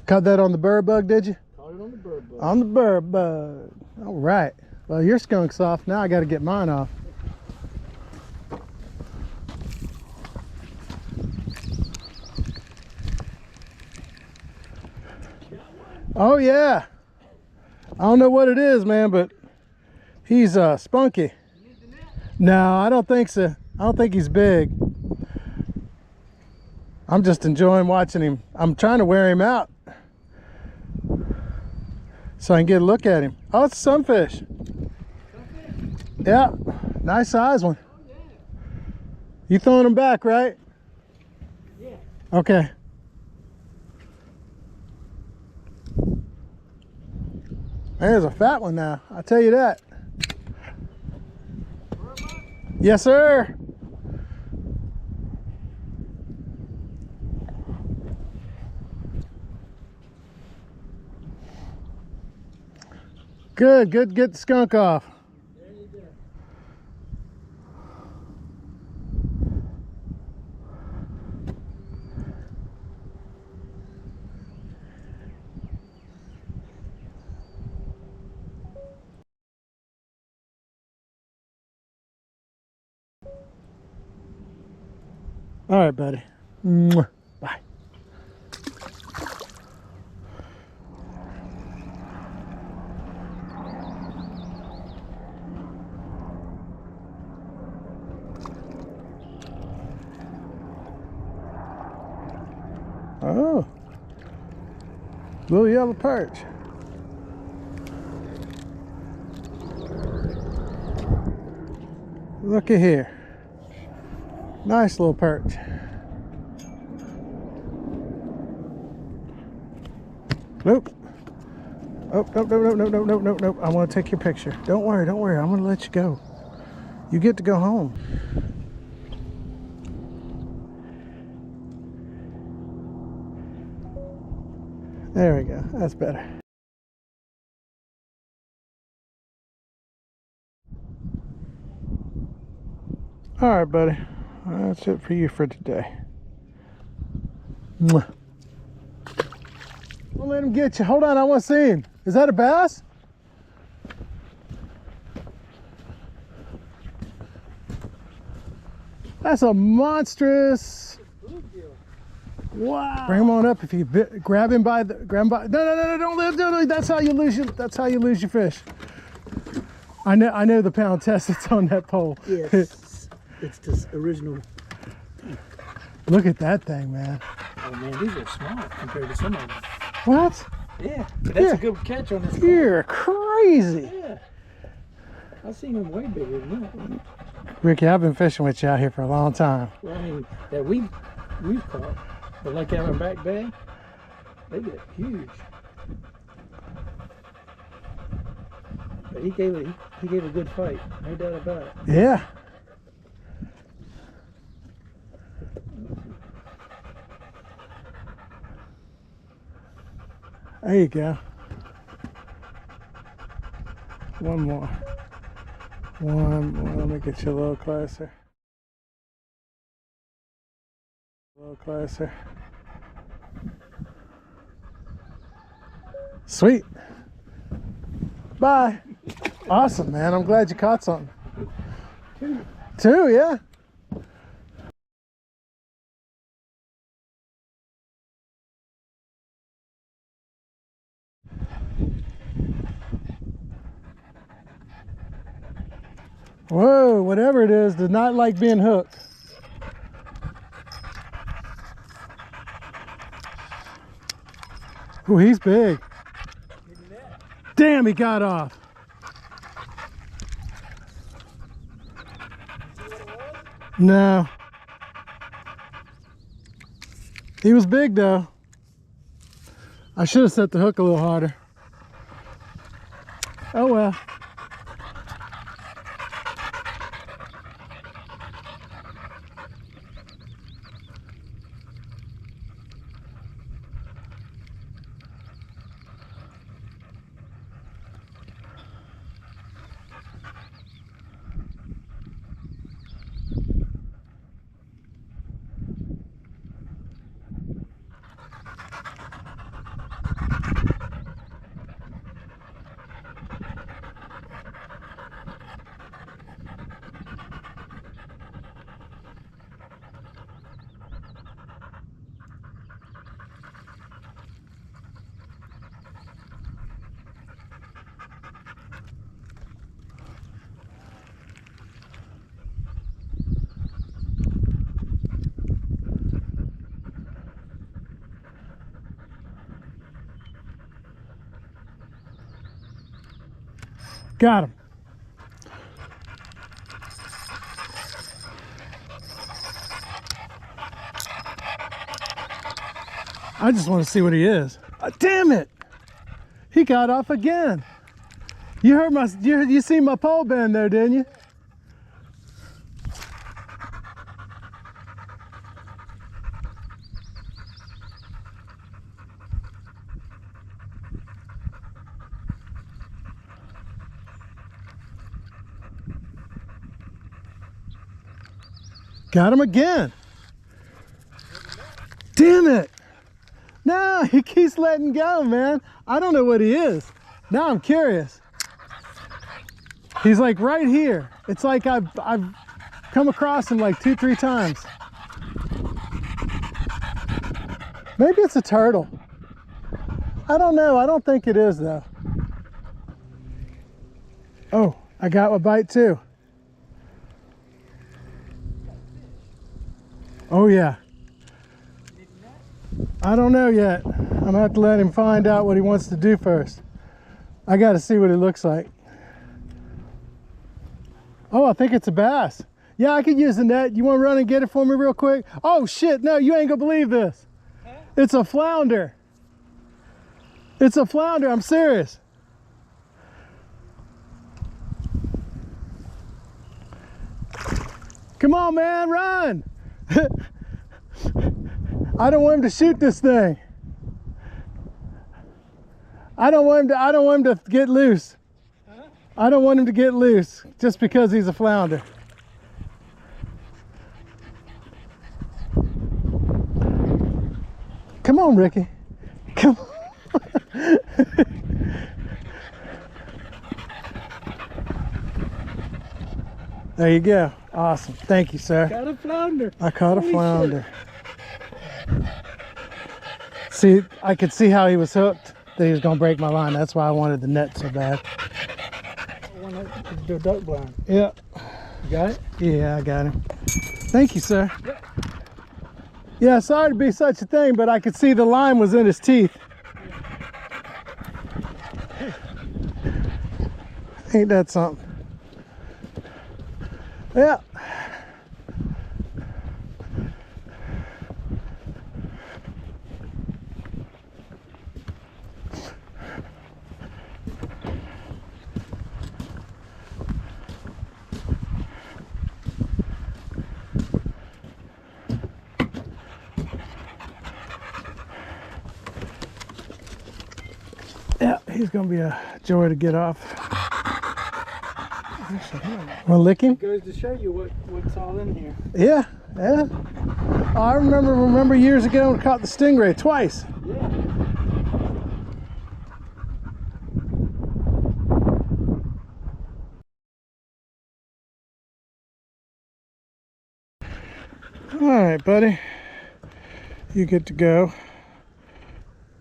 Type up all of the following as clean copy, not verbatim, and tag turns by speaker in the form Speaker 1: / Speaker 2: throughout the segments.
Speaker 1: Caught that on the bird bug, did you?
Speaker 2: Caught it on the bird bug.
Speaker 1: On the bird bug. All right. Well, your skunk's off. Now I got to get mine off. Oh, yeah. I don't know what it is, man, but he's spunky. No, I don't think so. I don't think he's big. I'm just enjoying watching him. I'm trying to wear him out so I can get a look at him. Oh, it's a sunfish. Yeah, nice size one. You throwing him back, right?
Speaker 2: Yeah.
Speaker 1: Okay. There's a fat one now, I'll tell you that. Yes, sir. Good, good, get the skunk off.
Speaker 2: There you go.
Speaker 1: All right, buddy. Mwah. Bye. Oh, little yellow perch. Looky here. Nice little perch. Nope. Oh, nope, nope, nope, nope, nope, nope, nope, nope. I want to take your picture. Don't worry, don't worry. I'm going to let you go. You get to go home. There we go. That's better. All right, buddy. That's it for you for today. Mwah. Don't let him get you. Hold on, I want to see him. Is that a bass? That's a monstrous. Wow. Bring him on up. If you grab him by the no, don't let him do it. That's how you lose your fish. I know the pound test that's on that pole.
Speaker 2: Yes. It's the original.
Speaker 1: Look at that thing, man.
Speaker 2: Oh man, these are small compared to some of them.
Speaker 1: What?
Speaker 2: Yeah, but that's a good catch on this.
Speaker 1: You're crazy.
Speaker 2: Yeah. I've seen them way bigger than that.
Speaker 1: Ricky, I've been fishing with you out here for a long time.
Speaker 2: Well, I mean, that we've caught, but like out in Back Bay, they get huge. But he gave a good fight, no doubt about it.
Speaker 1: Yeah. There you go. One more. One more. Let me get you a little closer. A little closer. Sweet. Bye. Awesome, man. I'm glad you caught something. Two, yeah. Whoa, whatever it is, does not like being hooked. Oh, he's big. Damn, he got off. No. He was big though. I should have set the hook a little harder. Oh well. Got him. I just want to see what he is. Damn it! He got off again. You heard my, you seen my pole bend there, didn't you? Got him again. Damn it. No, he keeps letting go, man. I don't know what he is. Now I'm curious. He's like right here. It's like I've come across him like 2-3 times. Maybe it's a turtle. I don't know. I don't think it is though. Oh, I got a bite too. Oh yeah. I don't know yet. I'm gonna have to let him find out what he wants to do first. I gotta see what it looks like. Oh, I think it's a bass. Yeah, I could use the net. You wanna run and get it for me real quick? Oh shit, no, you ain't gonna believe this. Huh? It's a flounder. It's a flounder, I'm serious. Come on, man, run. I don't want him to shoot this thing. I don't want him to get loose. Huh? I don't want him to get loose just because he's a flounder. Come on, Ricky. Come on. There you go. Awesome. Thank you, sir.
Speaker 2: Got a flounder.
Speaker 1: I caught a flounder. See, I could see how he was hooked, that he was going to break my line. That's why I wanted the net so bad.
Speaker 2: The duck blind.
Speaker 1: Yeah.
Speaker 2: You got it?
Speaker 1: Yeah, I got him. Thank you, sir. Yeah. Yeah, sorry to be such a thing, but I could see the line was in his teeth. Ain't that something? Yeah. Yeah, he's gonna be a joy to get off. Wanna lick him?
Speaker 2: It goes to show you what's all in here.
Speaker 1: Yeah, yeah. Oh, I remember years ago when I caught the stingray twice.
Speaker 2: Yeah.
Speaker 1: All right, buddy. You get to go.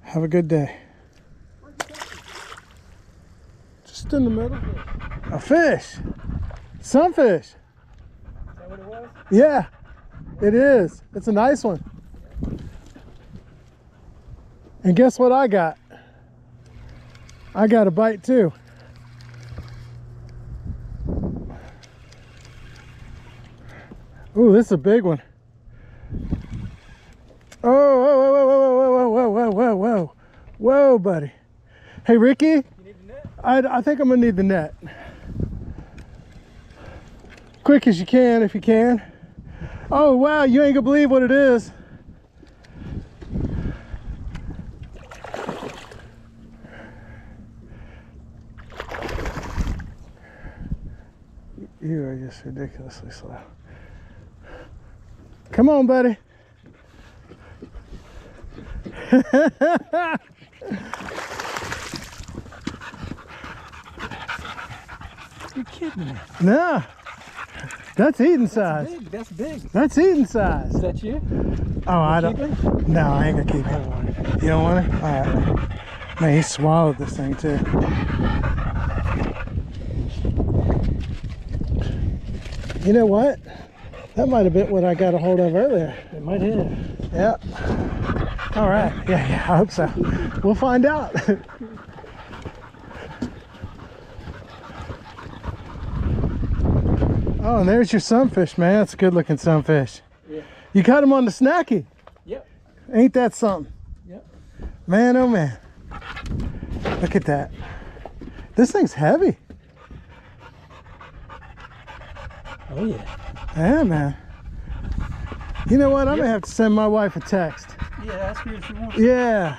Speaker 1: Have a good day. Just in the middle. A fish. Sunfish.
Speaker 2: Is that what it was?
Speaker 1: Yeah, it is. It's a nice one. And guess what I got? I got a bite too. Ooh, this is a big one. Oh, whoa, whoa, whoa, whoa, whoa, whoa, whoa, whoa, whoa. Whoa, buddy. Hey, Ricky.
Speaker 2: You need the net?
Speaker 1: I think I'm gonna need the net. Quick as you can, if you can. Oh, wow, you ain't gonna believe what it is. You are just ridiculously slow. Come on, buddy.
Speaker 2: You're kidding me.
Speaker 1: No. That's eating size.
Speaker 2: Big. That's big.
Speaker 1: That's eating size.
Speaker 2: Is that you?
Speaker 1: Oh, I don't. No, I ain't gonna keep it. You don't want it? All right. Man, he swallowed this thing too. You know what? That might have been what I got a hold of earlier.
Speaker 2: It might have.
Speaker 1: Yeah. All right. Yeah, I hope so. We'll find out. Oh, and there's your sunfish, man. That's a good looking sunfish.
Speaker 2: Yeah.
Speaker 1: You caught him on the snacky.
Speaker 2: Yep.
Speaker 1: Ain't that something?
Speaker 2: Yep.
Speaker 1: Man, oh man. Look at that. This thing's heavy.
Speaker 2: Oh yeah.
Speaker 1: Yeah, man. You know what? I'm gonna have to send my wife a text.
Speaker 2: Yeah, ask her if she wants.
Speaker 1: Yeah.